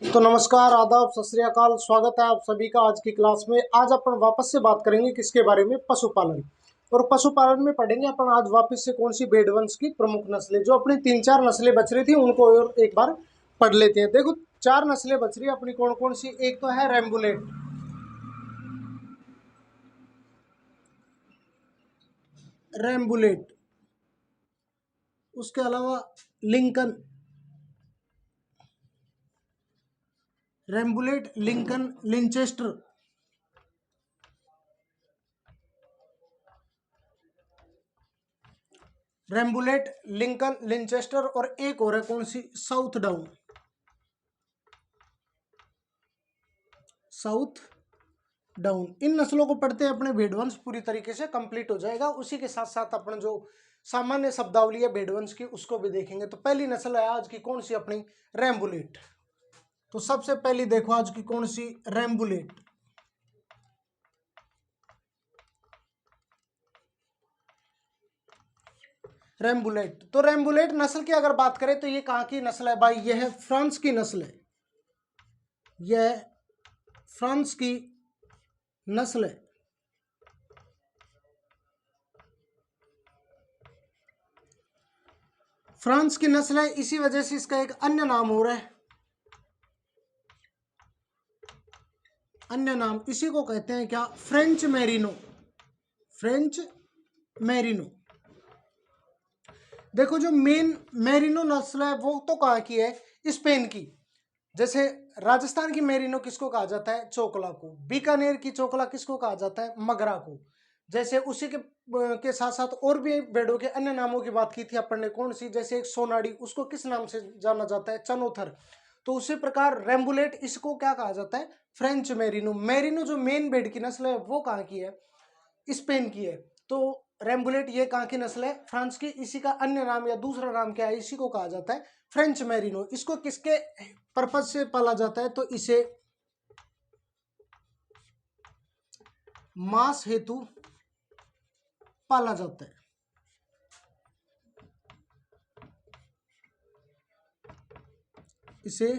तो नमस्कार, आदाब, सत श्री अकाल। स्वागत है आप सभी का आज की क्लास में। आज अपन वापस से बात करेंगे किसके बारे में? पशुपालन। और पशुपालन में पढ़ेंगे अपन आज वापस से कौन सी भेड़ वंश की प्रमुख नस्लें। जो अपनी 3-4 नस्लें बच रही थी उनको और एक बार पढ़ लेते हैं। देखो 4 नस्लें बच रही है अपनी, कौन कौन सी? एक तो है रेम्बुलेट, रेम्बुलेट। उसके अलावा लिंकन, रेम्बुलेट, लिंकन, लिंचेस्टर, रेम्बुलेट, लिंकन, लिंचेस्टर और एक और है कौन सी? Southdown, Southdown. इन नस्लों को पढ़ते हैं अपने भेड़वंश पूरी तरीके से कंप्लीट हो जाएगा। उसी के साथ साथ अपन जो सामान्य शब्दावली है भेड़वंश की उसको भी देखेंगे। तो पहली नस्ल है आज की कौन सी? अपनी रेम्बुलेट। तो सबसे पहली देखो आज की कौन सी? रेम्बुलेट। रेम्बुलेट। तो रेम्बुलेट नस्ल की अगर बात करें तो ये कहाँ की नस्ल है भाई? यह है फ्रांस की नस्ल है। यह फ्रांस की नस्ल है। फ्रांस की नस्ल है, इसी वजह से इसका एक अन्य नाम हो रहा है। अन्य नाम इसी को कहते हैं क्या? French merino. French merino. देखो जो मेन मेरिनो नस्ल है वो तो कहाँ की है? स्पेन की। जैसे राजस्थान की मेरिनो किसको कहा जाता है? चोकला को। बीकानेर की चोकला किसको कहा जाता है? मगरा को। जैसे उसी के साथ साथ और भी भेड़ों के अन्य नामों की बात की थी अपन ने, कौन सी? जैसे एक सोनाड़ी, उसको किस नाम से जाना जाता है? चनोथर। तो उसी प्रकार रेम्बुलेट, इसको क्या कहा जाता है? French merino. मेरिनो जो मेन भेड़ की नस्ल है वो कहाँ की है? स्पेन की है। तो रेम्बुलेट ये कहाँ की नस्ल है? फ्रांस की। इसी का अन्य नाम या दूसरा नाम क्या है? इसी को कहा जाता है फ्रेंच मेरिनो। इसको किसके पर्पज से पाला जाता है? तो इसे मांस हेतु पाला जाता है। इसे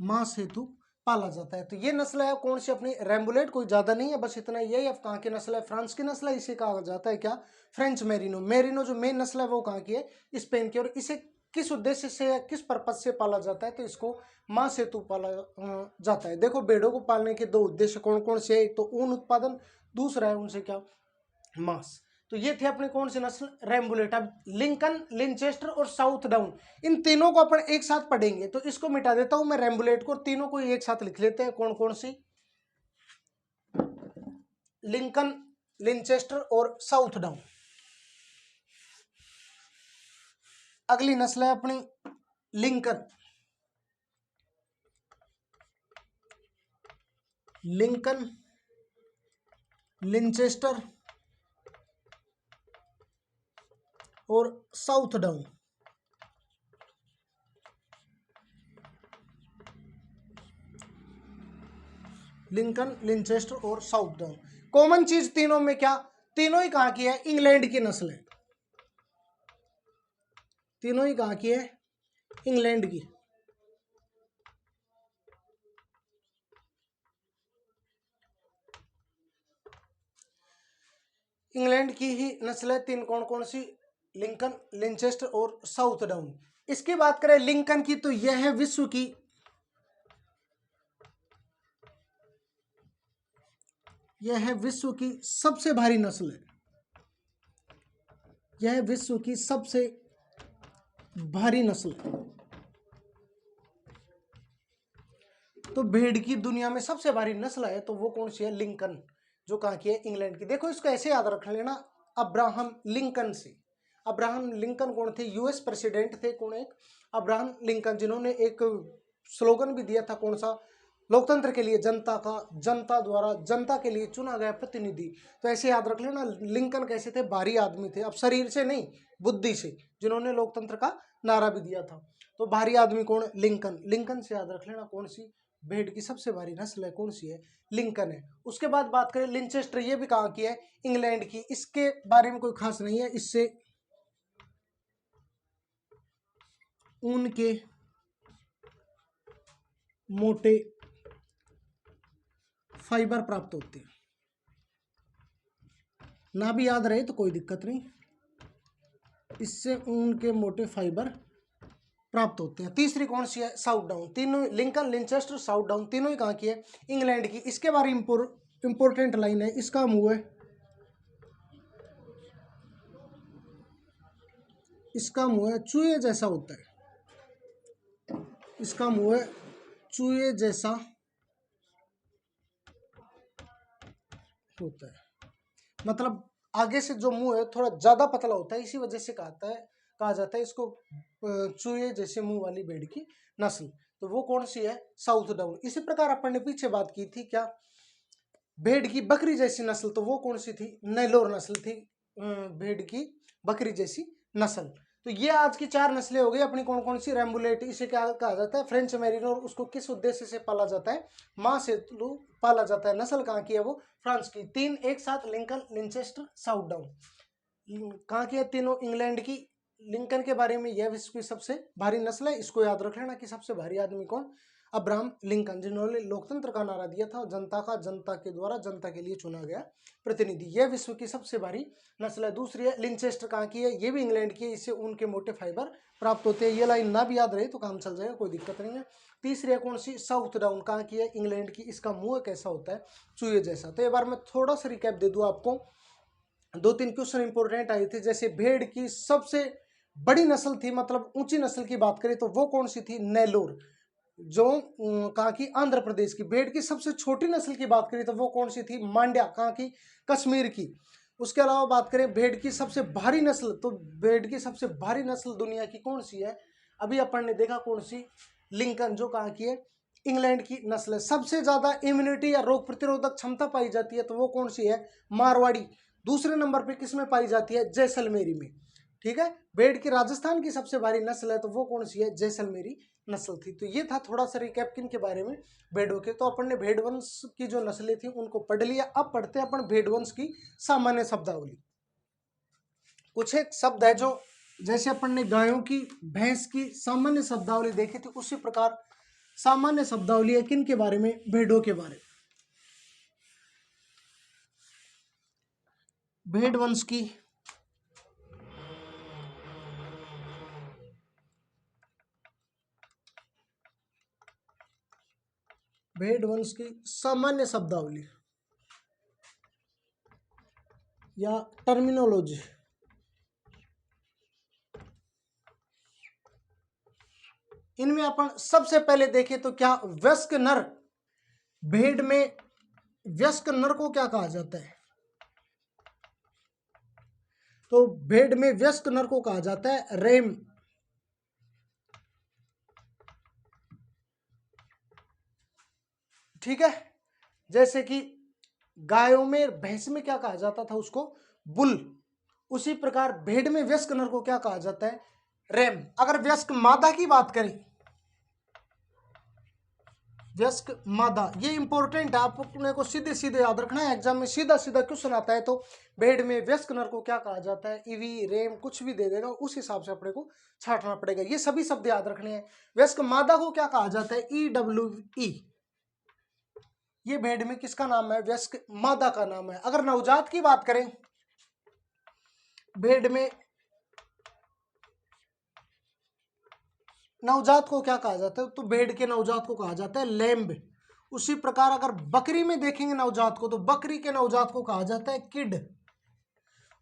मांस हेतु पाला जाता है। तो ये नस्ल है कौन सी? अपनी रेम्बुलेट। कोई ज्यादा नहीं है, बस इतना यही। अब कहाँ की नस्ल है? फ्रांस की नस्ल है। इसे कहा जाता है क्या? French merino. मेरिनो जो मेन नस्ल है वो कहाँ की है? स्पेन की। और इसे किस उद्देश्य से या किस पर्पज से पाला जाता है? तो इसको मांस हेतु पाला जाता है। देखो भेड़ों को पालने के 2 उद्देश्य कौन कौन से है? एक तो ऊन उत्पादन, दूसरा है उनसे क्या? मांस। तो ये थे अपने कौन सी नस्ल? रेम्बुलेट। अब लिंकन, लिंचेस्टर और साउथ डाउन, इन तीनों को अपन एक साथ पढ़ेंगे। तो इसको मिटा देता हूं मैं रेम्बुलेट को, और तीनों को एक साथ लिख लेते हैं। कौन कौन सी? लिंकन, लिंचेस्टर और साउथ डाउन। अगली नस्ल है अपनी लिंकन। लिंकन, लिंचेस्टर और साउथ डाउन। लिंकन, लिंचेस्टर और साउथ डाउन। कॉमन चीज तीनों में क्या? तीनों ही कहाँ की है? इंग्लैंड की नस्ल है। तीनों ही कहाँ की है? इंग्लैंड की। इंग्लैंड की ही नस्ल है तीन। कौन कौन सी? लिंकन, लिंचेस्टर और साउथ डाउन। इसकी बात करें लिंकन की तो यह है विश्व की, यह है विश्व की सबसे भारी नस्ल है। यह विश्व की सबसे भारी नस्ल है। तो भेड़ की दुनिया में सबसे भारी नस्ल है तो वो कौन सी है? लिंकन, जो कहाँ की है? इंग्लैंड की। देखो इसको ऐसे याद रख लेना, अब्राहम लिंकन से। अब्राहम लिंकन कौन थे? यूएस प्रेसिडेंट थे। कौन? एक अब्राहम लिंकन, जिन्होंने एक स्लोगन भी दिया था। कौन सा? लोकतंत्र के लिए जनता का, जनता द्वारा जनता के लिए चुना गया प्रतिनिधि। तो ऐसे याद रख लेना। लिंकन कैसे थे? भारी आदमी थे। अब शरीर से नहीं, बुद्धि से, जिन्होंने लोकतंत्र का नारा भी दिया था। तो भारी आदमी कौन? लिंकन। लिंकन से याद रख लेना कौन सी भेड़ की सबसे भारी नस्ल है? कौन सी है? लिंकन है। उसके बाद बात करें लिंचेस्टर, ये भी कहाँ की है? इंग्लैंड की। इसके बारे में कोई खास नहीं है। इससे ऊन के मोटे फाइबर प्राप्त होते हैं। ना भी याद रहे तो कोई दिक्कत नहीं, इससे ऊन के मोटे फाइबर प्राप्त होते हैं। तीसरी कौन सी है? South down. तीनों लिंकन, लिंचेस्टर, साउथ डाउन तीनों ही कहाँ की है? इंग्लैंड की। इसके बारे में इंपोर्टेंट लाइन है, इसका मुंह है, इसका मुंह है चूहे जैसा होता है, इसका मुंह है चूहे जैसा होता है, मतलब आगे से जो मुंह है थोड़ा ज्यादा पतला होता है, इसी वजह से कहा जाता है इसको चूहे जैसे मुंह वाली भेड़ की नस्ल। तो वो कौन सी है? South down. इसी प्रकार अपन ने पीछे बात की थी क्या, भेड़ की बकरी जैसी नस्ल, तो वो कौन सी थी? नेलोर नस्ल थी भेड़ की बकरी जैसी नस्ल। तो ये आज की 4 नस्लें हो गई अपनी। कौन कौन सी? रैम्बुलेट, इसे क्या कहा जाता है? फ्रेंच मेरिनोर। उसको किस उद्देश्य से पाला जाता है? मां से पाला जाता है। नस्ल कहाँ की है? वो फ्रांस की। 3 एक साथ, लिंकन, लिंचेस्टर, साउथ डाउन। कहाँ की है? तीनों इंग्लैंड की। लिंकन के बारे में, यह विश्व की सबसे भारी नस्ल है, इसको याद रख लेना कि सबसे भारी आदमी कौन? अब्राहम लिंकन, जिन्होंने लोकतंत्र का नारा दिया था, जनता का, जनता के द्वारा जनता के लिए चुना गया प्रतिनिधि। यह विश्व की सबसे भारी नस्ल है। दूसरी है लिंचेस्टर, कहाँ की है? ये भी इंग्लैंड की है, इससे उनके मोटे फाइबर प्राप्त होते हैं। ये लाइन ना भी याद रहे तो काम चल जाएगा, कोई दिक्कत नहीं है। तीसरी है कौन सी? साउथ डाउन, कहाँ की है? इंग्लैंड की। इसका मुंह कैसा होता है? चूहे जैसा। तो एक बार मैं थोड़ा सा रिकैप दे दूं आपको। 2-3 क्वेश्चन इंपोर्टेंट आए थे, जैसे भेड़ की सबसे बड़ी नस्ल थी, मतलब ऊंची नस्ल की बात करें तो वो कौन सी थी? नेलोर, जो कहाँ की? आंध्र प्रदेश की। भेड़ की सबसे छोटी नस्ल की बात करें तो वो कौन सी थी? मांड्या, कहाँ की? कश्मीर की। उसके अलावा बात करें भेड़ की सबसे भारी नस्ल, तो भेड़ की सबसे भारी नस्ल दुनिया की कौन सी है? अभी अपन ने देखा कौन सी? लिंकन, जो कहाँ की है? इंग्लैंड की नस्ल है। सबसे ज्यादा इम्यूनिटी या रोग प्रतिरोधक क्षमता पाई जाती है तो वो कौन सी है? मारवाड़ी। दूसरे नंबर पे किसमें पाई जाती है? जैसलमेरी में। ठीक है। भेड़ की राजस्थान की सबसे भारी नस्ल है तो वो कौन सी है? जैसलमेरी नस्ल थी। तो ये था थोड़ा सा रिकैप किन के बारे में? भेड़ों के। तो अपन ने भेड़ वंश की जो नस्लें थी उनको पढ़ लिया। अब पढ़ते हैं अपन भेड़ वंश की सामान्य शब्दावली। कुछ एक शब्द है जो, जैसे अपन ने गायों की, भैंस की सामान्य शब्दावली देखी थी, उसी प्रकार सामान्य शब्दावली है किन के बारे में? भेड़ों के बारे में। भेड़ वंश की भेड़ वंश की सामान्य शब्दावली या टर्मिनोलॉजी। इनमें अपन सबसे पहले देखें तो क्या वयस्क नर, भेड़ में वयस्क नर को क्या कहा जाता है? तो भेड़ में वयस्क नर को कहा जाता है रेम। ठीक है। जैसे कि गायों में, भैंस में क्या कहा जाता था? उसको बुल। उसी प्रकार भेड़ में वयस्क नर को क्या कहा जाता है? रेम। अगर वयस्क मादा की बात करें, वयस्क मादा, ये इंपॉर्टेंट है, आप अपने को सीधे सीधे याद रखना है, एग्जाम में सीधा सीधा क्वेश्चन आता है तो भेड़ में वयस्क नर को क्या कहा जाता है? ईवी, रेम, कुछ भी दे देगा, उस हिसाब से अपने को छाटना पड़ेगा। ये सभी शब्द याद रखने हैं। वयस्क मादा को क्या कहा जाता है? EWE। ये भेड़ में किसका नाम है? वयस्क मादा का नाम है। अगर नवजात की बात करें, भेड़ में नवजात को क्या कहा जाता है? तो भेड़ के नवजात को कहा जाता है लैम्ब। उसी प्रकार अगर बकरी में देखेंगे नवजात को, तो बकरी के नवजात को कहा जाता है किड।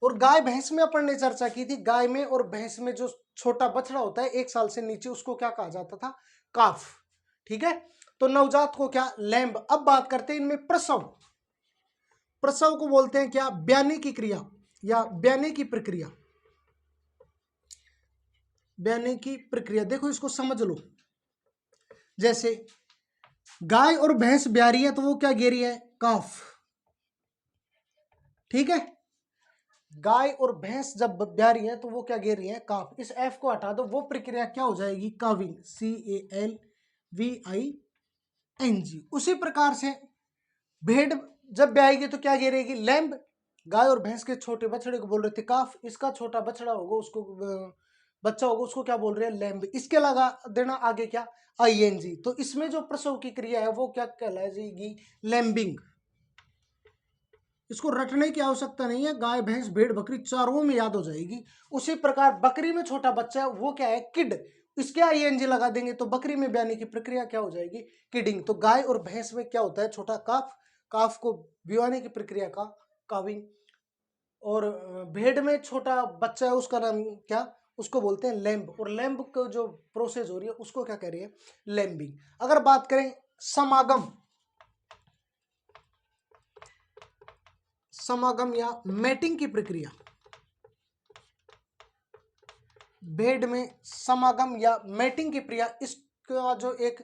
और गाय भैंस में अपन ने चर्चा की थी, गाय में और भैंस में जो छोटा बछड़ा होता है 1 साल से नीचे, उसको क्या कहा जाता था? काफ। ठीक है। तो नवजात को क्या? लैम्ब। अब बात करते हैं इनमें प्रसव। प्रसव को बोलते हैं क्या? ब्याने की क्रिया या ब्याने की प्रक्रिया। ब्याने की प्रक्रिया, देखो इसको समझ लो। जैसे गाय और भैंस ब्या रही है तो वो क्या गे रही है? काफ। ठीक है। गाय और भैंस जब ब्या रही है तो वो क्या गे रही है? काफ। इस एफ को हटा दो, वो प्रक्रिया क्या हो जाएगी? काविंग। CALVING। उसी प्रकार से भेड़ जब ब्याएगी तो क्या गिरेगी? लैम्ब। गाय और भैंस के छोटे बछड़े को बोल रहे थे काफ, इसका छोटा बछड़ा होगा उसको बच्चा होगा उसको क्या बोल रहे हैं, लैम्ब। इसके लगा देना आगे क्या, आईएनजी। तो इसमें जो प्रसव की क्रिया है वो क्या कहलाएगी, लैम्बिंग। इसको रटने की आवश्यकता नहीं है, गाय भैंस भेड़ बकरी चारों में याद हो जाएगी। उसी प्रकार बकरी में छोटा बच्चा है वो क्या है, किड। इसके आईएनजी लगा देंगे तो बकरी में ब्याने की प्रक्रिया क्या हो जाएगी, किडिंग। तो गाय और भैंस में क्या होता है, छोटा काफ, काफ को ब्याने की प्रक्रिया का काविंग। और भेड़ में छोटा बच्चा है उसका नाम क्या, उसको बोलते हैं लैम्ब। और लैम्ब को जो प्रोसेस हो रही है उसको क्या कह रही है, लैम्बिंग। अगर बात करें समागम, समागम या मैटिंग की प्रक्रिया, भेड़ में समागम या मैटिंग की प्रक्रिया, इसका जो एक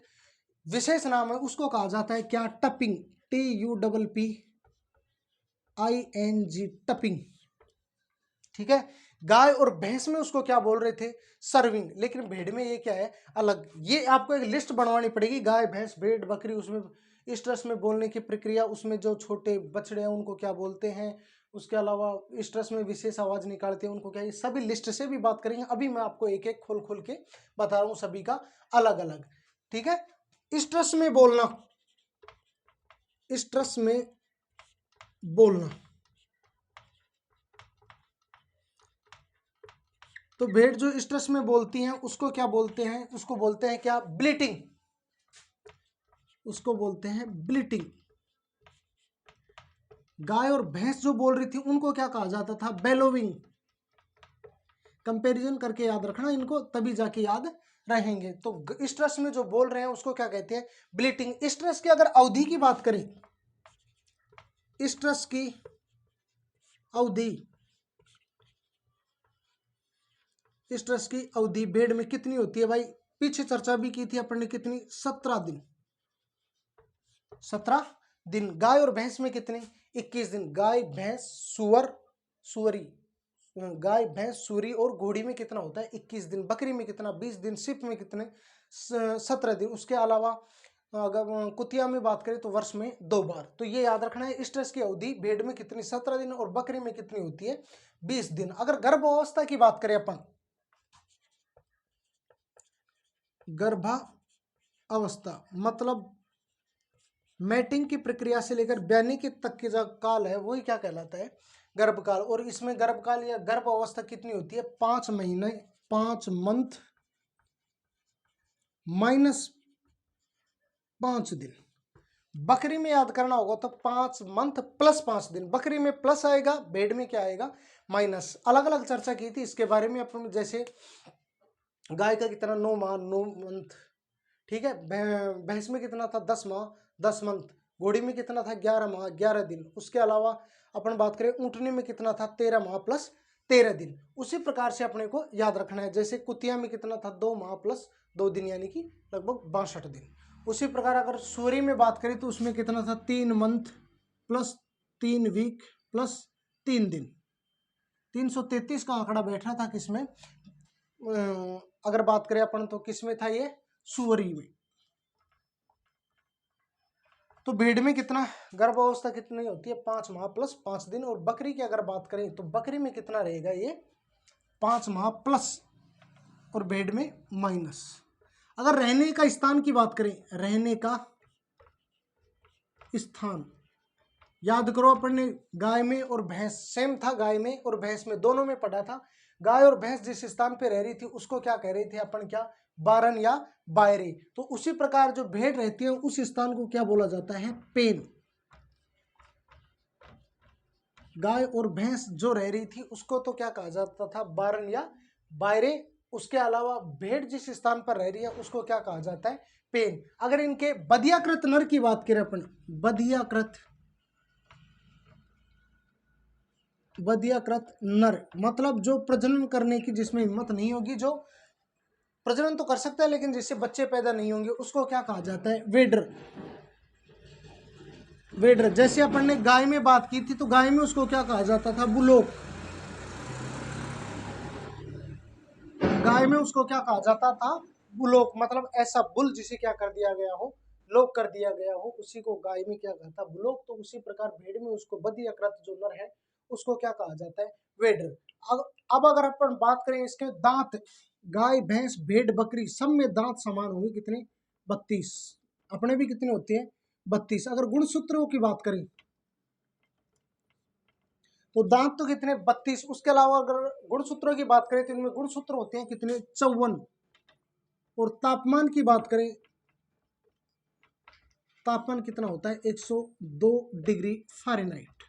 विशेष नाम है उसको कहा जाता है क्या, टपिंग, TUPPING, टपिंग। ठीक है। गाय और भैंस में उसको क्या बोल रहे थे, सर्विंग। लेकिन भेड़ में ये क्या है, अलग। ये आपको एक लिस्ट बनवानी पड़ेगी, गाय भैंस भेड़ बकरी, उसमें इस तरह में बोलने की प्रक्रिया, उसमें जो छोटे बछड़े हैं उनको क्या बोलते हैं, उसके अलावा इस तरह में विशेष आवाज निकालते हैं उनको क्या, ये सभी लिस्ट से भी बात करेंगे। अभी मैं आपको एक एक खोल खोल के बता रहा हूँ सभी का अलग अलग। ठीक है। इस तरह में बोलना, इस तरह में बोलना, तो भेड़ जो इस तरह में बोलती हैं उसको क्या बोलते हैं, उसको बोलते हैं क्या, ब्लीटिंग, उसको बोलते हैं ब्लीटिंग। गाय और भैंस जो बोल रही थी उनको क्या कहा जाता था, बेलोविंग। कंपैरिजन करके याद रखना इनको, तभी जाके याद रहेंगे। तो स्ट्रेस में जो बोल रहे हैं उसको क्या कहते हैं, ब्लीटिंग। स्ट्रेस की अगर अवधि की बात करें, स्ट्रेस की अवधि, स्ट्रेस की अवधि भेड़ में कितनी होती है भाई, पीछे चर्चा भी की थी अपन ने, कितनी, 17 दिन, 17 दिन। गाय और भैंस में कितने, 21 दिन। गाय भैंस सुअर सुअरी, गाय भैंस सूरी और घोड़ी में कितना होता है, 21 दिन। बकरी में कितना, 20 दिन। सिप में कितने, 17 दिन। उसके अलावा अगर कुतिया में बात करें तो वर्ष में 2 बार। तो ये याद रखना है, स्ट्रेस की अवधि भेड़ में कितनी, 17 दिन, और बकरी में कितनी होती है, 20 दिन। अगर गर्भावस्था की बात करें अपन, गर्भावस्था मतलब मैटिंग की प्रक्रिया से लेकर ब्यानी के तक की जो काल है वही क्या कहलाता है, गर्भकाल। और इसमें गर्भकाल या गर्भ अवस्था कितनी होती है, 5 महीने, 5 मंथ -5 दिन। बकरी में याद करना होगा तो 5 मंथ +5 दिन। बकरी में प्लस आएगा, भेड़ में क्या आएगा, माइनस। अलग अलग चर्चा की थी इसके बारे में अपन, जैसे गाय का कितना, 9 माह 9 मंथ। ठीक है। भैंस में कितना था, 10 माह 10 मंथ। घोड़ी में कितना था, 11 माह 11 दिन। उसके अलावा अपन बात करें ऊँटनी में कितना था, 13 माह + 13 दिन। उसी प्रकार से अपने को याद रखना है। जैसे कुतिया में कितना था, 2 माह + 2 दिन, यानी कि लगभग 62 दिन। उसी प्रकार अगर सूरी में बात करें तो उसमें कितना था, 3 मंथ + 3 वीक + 3 दिन। 333 का आंकड़ा बैठ रहा था किसमें, अगर बात करें अपन तो किसमें था ये, सुअरी में। तो भेड़ में कितना, गर्भावस्था कितनी होती है, 5 माह + 5 दिन। और बकरी की अगर बात करें तो बकरी में कितना रहेगा ये, 5 माह प्लस, और भेड़ में माइनस। अगर रहने का स्थान की बात करें, रहने का स्थान, याद करो अपन ने गाय में और भैंस सेम था, गाय में और भैंस में दोनों में पढ़ा था। गाय और भैंस जिस स्थान पे रह रही थी उसको क्या कह रहे थे अपन, क्या, बारन या बायरे। तो उसी प्रकार जो भेड़ रहती है उस स्थान को क्या बोला जाता है, पेन। गाय और भैंस जो रह रही थी उसको तो क्या कहा जाता था, बारन या बायरे। उसके अलावा भेड़ जिस स्थान पर रह रही है उसको क्या कहा जाता है, पेन। अगर इनके बधियाकृत नर की बात करें अपन, बधियाकृत नर मतलब जो प्रजनन करने की जिसमें हिम्मत नहीं होगी, जो प्रजनन तो कर सकता है लेकिन जिससे बच्चे पैदा नहीं होंगे, उसको क्या कहा जाता है, वेडर। वेडर। जैसे अपन ने गाय में बात की थी तो गाय में उसको क्या कहा जाता था, बुलोक। गाय में उसको क्या कहा जाता था, बुलोक। मतलब ऐसा बुल जिसे क्या कर दिया गया हो, लोक कर दिया गया हो, उसी को गाय में क्या कहता, बुलोक। तो उसी प्रकार भेड़ में उसको बधियाकृत जो नर है उसको क्या कहा जाता है, वेडर। अब अगर अपन बात करें इसके दांत, गाय भैंस भेड़ बकरी सब में दांत समान होंगे कितने? 32। अपने भी कितने होते हैं? 32। अगर गुणसूत्रों की बात करें तो दांत तो कितने? 32। उसके अलावा अगर गुणसूत्रों की बात करें तो इनमें गुणसूत्र होते हैं कितने? 54। और तापमान की बात करें, तापमान कितना होता है? 102 डिग्री फ़ारेनहाइट।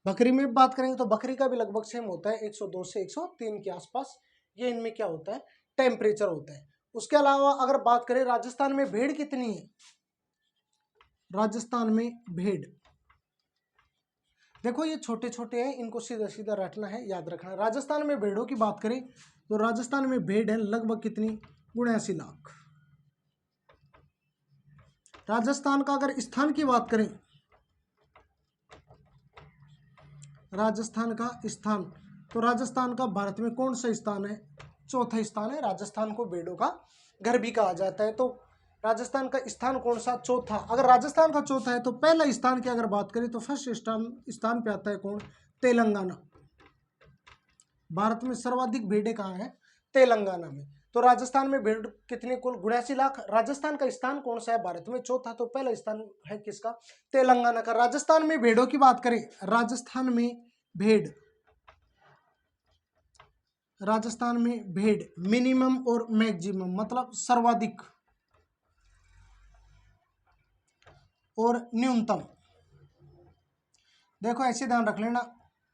बकरी में बात करेंगे तो बकरी का भी लगभग सेम होता है, 102 से 103 के आसपास। ये इनमें क्या होता है? टेम्परेचर होता है। उसके अलावा अगर बात करें राजस्थान में भेड़ कितनी है? राजस्थान में भेड़, देखो ये छोटे छोटे हैं, इनको सीधा सीधा रटना है, याद रखना है। राजस्थान में भेड़ों की बात करें तो राजस्थान में भेड़ है लगभग कितनी? 79 लाख। राजस्थान का अगर स्थान की बात करें, राजस्थान का स्थान, तो राजस्थान का भारत में कौन सा स्थान है? चौथा स्थान है। राजस्थान को भेड़ों का घर भी कहा जाता है। तो राजस्थान का स्थान कौन सा? चौथा। अगर राजस्थान का चौथा है तो पहला स्थान की अगर बात करें तो फर्स्ट स्थान पे आता है कौन? तेलंगाना। भारत में सर्वाधिक भेड़ें कहाँ हैं? तेलंगाना में। तो राजस्थान में भेड़ कितने? कुल 79 लाख। राजस्थान का स्थान कौन सा है भारत में? चौथा। तो पहला स्थान है किसका? तेलंगाना का। राजस्थान में भेड़ों की बात करें, राजस्थान में भेड़, राजस्थान में भेड़ मिनिमम और मैक्सिमम मतलब सर्वाधिक और न्यूनतम, देखो ऐसे ध्यान रख लेना।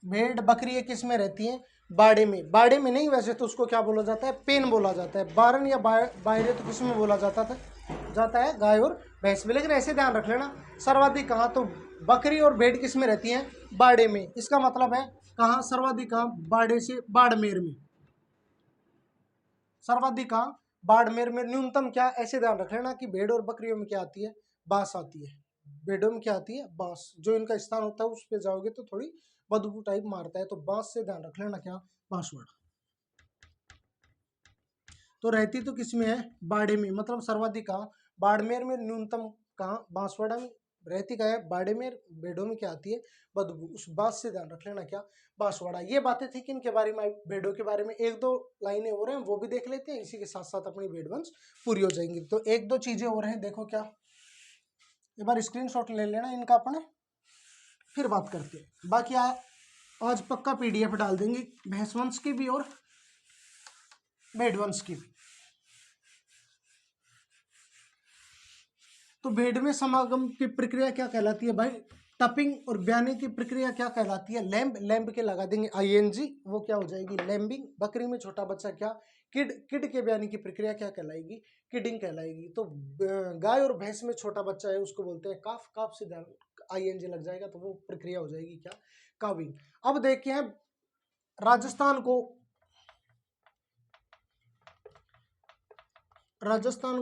भेड़ बकरी ये किस में रहती है? बाड़े में। बाड़े में नहीं, वैसे तो उसको क्या बोला जाता है? पेन बोला जाता है। बारन या बायरे तो किस में बोला जाता है? गाय और भैंस में। लेकिन ऐसे ध्यान रख लेना सर्वाधिक कहाँ? तो बकरी और भेड़ किस में रहती हैं? बाड़े में। इसका मतलब है कहाँ सर्वाधिक? कहाँ? बाड़े से बाड़मेर में। सर्वाधिक कहाँ? बाड़मेर में। न्यूनतम क्या? ऐसे ध्यान रख लेना कि भेड़ और बकरियों में क्या आती है? बांस आती है। भेड़ों में क्या आती है? बांस। जो इनका स्थान होता है उस पे जाओगे तो थोड़ी बदबू टाइप मारता है, तो बांस से ध्यान रख लेना क्या? बांसवाड़ा। तो रहती तो किस में है? बाड़े में। मतलब सर्वाधिक कहाँ? बाड़मेर में। न्यूनतम कहाँ? बांसवाड़ा में। रहती क्या है? बाड़ेमेर। भेड़ों में क्या आती है? बदबू। उस बात से ध्यान रख लेना क्या? बांसवाड़ा। ये बातें थी कि इनके बारे में, भेड़ों के बारे में एक दो लाइनें और हैं वो भी देख लेते हैं, इसी के साथ साथ अपनी भेड़ वंश पूरी हो जाएंगी। तो एक दो चीजें और हैं, देखो क्या, एक बार स्क्रीनशॉट ले लेना इनका अपने, फिर बात करते हैं। बाकी आज पक्का PDF डाल देंगे भैंस वंश की भी और भेड़ वंश की भी। तो भेड़ में समागम की प्रक्रिया क्या कहलाती है भाई? टपिंग। और ब्याने की प्रक्रिया क्या कहलाती है? लैम्ब। लैम्ब के लगा देंगे ING, वो क्या हो जाएगी? लैम्बिंग। बकरी में छोटा बच्चा क्या? किड। किड के ब्याने की प्रक्रिया क्या कहलाएगी? किडिंग कहलाएगी। तो गाय और भैंस में छोटा बच्चा है उसको बोलते हैं काफ। काफ से ING लग जाएगा तो वो प्रक्रिया हो जाएगी क्या? काविंग। अब देखते हैं राजस्थान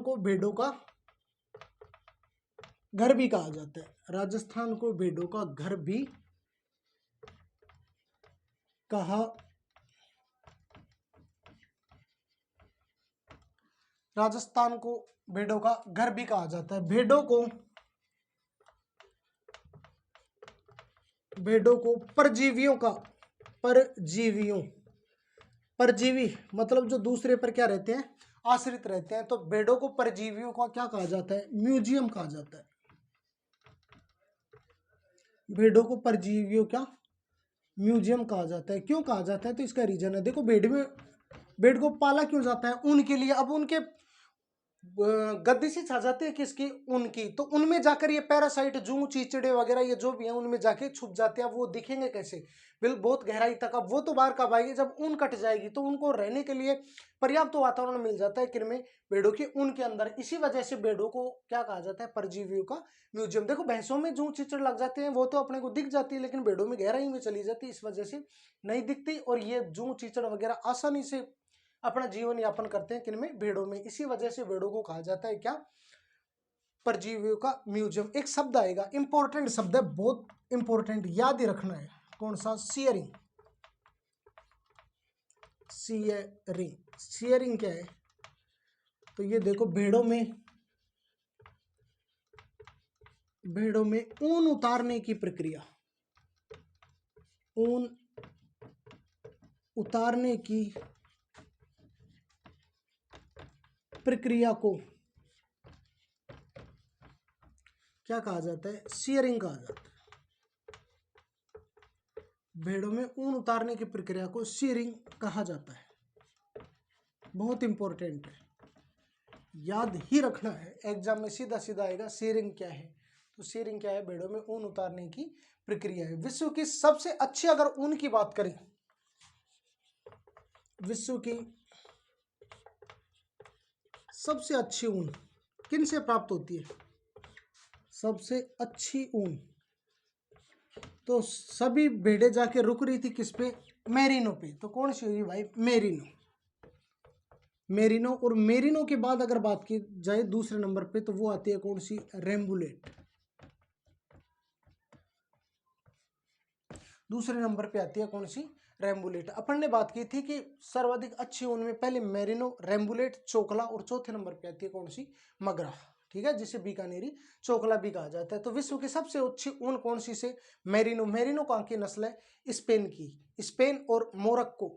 को भेड़ों का घर भी कहा जाता है। राजस्थान को भेड़ों का घर भी कहा, राजस्थान को भेड़ों का घर भी कहा जाता है। भेड़ों को परजीवी मतलब जो दूसरे पर क्या रहते हैं? आश्रित रहते हैं। तो भेड़ों को परजीवियों का क्या कहा जाता है? म्यूजियम कहा जाता है। भेड़ों को परजीवियों का म्यूजियम कहा जाता है। क्यों कहा जाता है? तो इसका रीजन है, देखो भेड़ को पाला क्यों जाता है? ऊन के लिए। अब उनके गद्दी सी छा जाती है किसकी? उनकी। तो उनमें जाकर ये पैरासाइट, जू चीचड़े वगैरह ये जो भी है उनमें जाके छुप जाते हैं। वो दिखेंगे कैसे? बहुत गहराई तक। अब वो तो बाहर कब आएगी? जब ऊन कट जाएगी। तो उनको रहने के लिए पर्याप्त वातावरण मिल जाता है किनमें? भेड़ों के ऊन के अंदर। इसी वजह से भेड़ों को क्या कहा जाता है? परजीवियों का म्यूजियम। देखो भैंसों में जू चीचड़ लग जाते हैं वो तो अपने को दिख जाती है, लेकिन भेड़ों में गहराई में चली जाती है, इस वजह से नहीं दिखती। और ये जू चीचड़ वगैरह आसानी से अपना जीवन यापन करते हैं किनमें? भेड़ों में। इसी वजह से भेड़ों को कहा जाता है क्या? परजीवियों का म्यूजियम। एक शब्द आएगा, इंपॉर्टेंट शब्द है, बहुत इंपॉर्टेंट, याद ही रखना है। कौन सा? शियरिंग। शियरिंग क्या है? तो ये देखो भेड़ों में ऊन उतारने की प्रक्रिया, ऊन उतारने की प्रक्रिया को क्या कहा जाता है? शियरिंग कहा जाता है। भेड़ों में ऊन उतारने की प्रक्रिया को शियरिंग कहा जाता है। बहुत इंपॉर्टेंट है, याद ही रखना है, एग्जाम में सीधा सीधा आएगा। शियरिंग क्या है? तो शियरिंग क्या है? भेड़ों में ऊन उतारने की प्रक्रिया है। विश्व की सबसे अच्छी, अगर ऊन की बात करें, विश्व की सबसे अच्छी ऊन किन से प्राप्त होती है? सबसे अच्छी ऊन तो सभी भेड़ें जाके रुक रही थी किस पे? मेरिनो पे। तो कौन सी हुई भाई? मेरिनो। मेरिनो। और मेरिनो के बाद अगर बात की जाए दूसरे नंबर पे, तो वो आती है कौन सी? रेम्बुलेट। दूसरे नंबर पे आती है कौन सी? रेम्बुलेट। अपन ने बात की थी कि सर्वाधिक अच्छी ऊन में पहले मेरिनो, रेम्बुलेट, चोकला और चौथे नंबर पे आती है कौन सी? मगरा। ठीक है, जिसे बीकानेरी चोकला भी कहा जाता है। तो विश्व की सबसे अच्छी ऊन कौन सी से? मेरिनो। मेरिनो कहाँ की नस्ल है? स्पेन की। स्पेन और मोरक्को।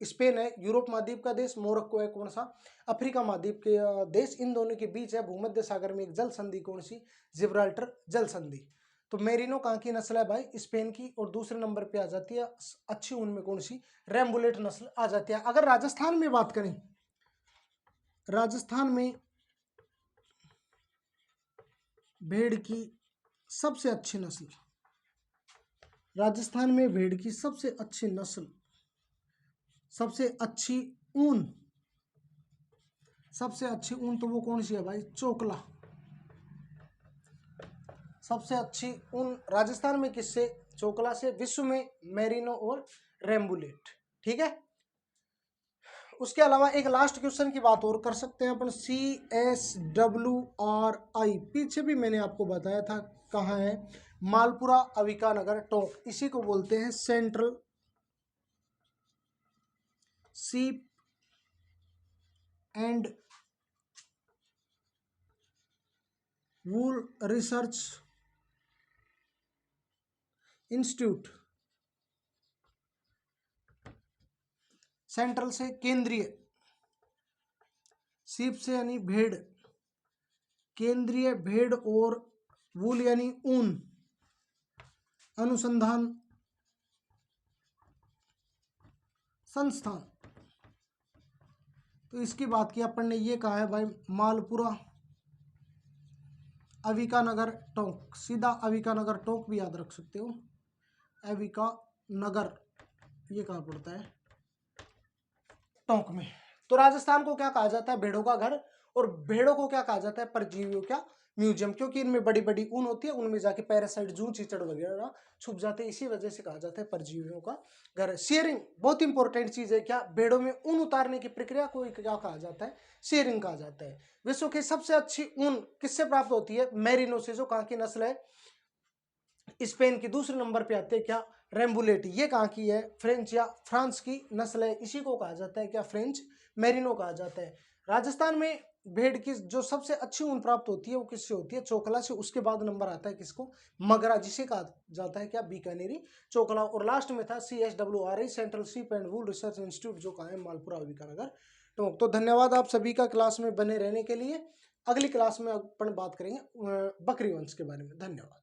स्पेन है यूरोप महाद्वीप का देश, मोरक्को है कौन सा? अफ्रीका महाद्वीप के देश। इन दोनों के बीच है भूमध्य सागर में एक जल संधि, कौन सी? जिब्राल्टर जल संधि। तो मेरिनो कहाँ की नस्ल है भाई? स्पेन की। और दूसरे नंबर पे आ जाती है अच्छी ऊन में कौन सी? रेम्बुलेट नस्ल आ जाती है। अगर राजस्थान में बात करें, राजस्थान में भेड़ की सबसे अच्छी नस्ल, राजस्थान में भेड़ की सबसे अच्छी नस्ल, सबसे अच्छी ऊन, सबसे अच्छी ऊन तो वो कौन सी है भाई? चोकला। सबसे अच्छी ऊन राजस्थान में किससे? चोकला से। विश्व में मेरिनो और रेम्बुलेट। ठीक है, उसके अलावा एक लास्ट क्वेश्चन की बात और कर सकते हैं अपन। CSWRI पीछे भी मैंने आपको बताया था कहाँ है? मालपुरा अविका नगर टोंक। इसी को बोलते हैं central sheep and wool research institute. Central से केंद्रीय, शीप से यानी भेड़, केंद्रीय भेड़ और वूल यानी ऊन अनुसंधान संस्थान। तो इसकी बात की अपन ने, ये कहा है भाई मालपुरा अविका नगर टोंक। सीधा अविका नगर टोंक भी याद रख सकते हो। अविका नगर ये कहाँ पड़ता है? टोंक में। तो राजस्थान को क्या कहा जाता है? भेड़ों का घर। और भेड़ों को क्या कहा जाता है? परजीवियों का म्यूजियम। क्योंकि इनमें बड़ी बड़ी ऊन होती है, उनमें जाके पैरासाइट, जू, चीचड़ वगैरह छुप जाते हैं, इसी वजह से कहा जाता है परजीवियों का घर। शेयरिंग बहुत इंपॉर्टेंट चीज है। क्या? भेड़ों में ऊन उतारने की प्रक्रिया को क्या कहा जाता है? शेयरिंग कहा जाता है। विश्व की सबसे अच्छी ऊन किससे प्राप्त होती है? मेरिनो से, जो कहाँ की नस्ल है? स्पेन की। दूसरे नंबर पे आते हैं क्या? रेम्बुलेट। ये कहाँ की है? फ्रेंच या फ्रांस की नस्ल है। इसी को कहा जाता है क्या? फ्रेंच मेरिनो कहा जाता है। राजस्थान में भेड़ की जो सबसे अच्छी ऊन प्राप्त होती है वो किससे होती है? चोकला से। उसके बाद नंबर आता है किसको? मगरा, जिसे कहा जाता है क्या? बीकानेरी चोकला। और लास्ट में था CSWRI central sheep and wool research institute, जो कहा है मालपुरा बीकानगर टोंक। तो धन्यवाद आप सभी का क्लास में बने रहने के लिए। अगली क्लास में अपन बात करेंगे बकरी वंश के बारे में। धन्यवाद।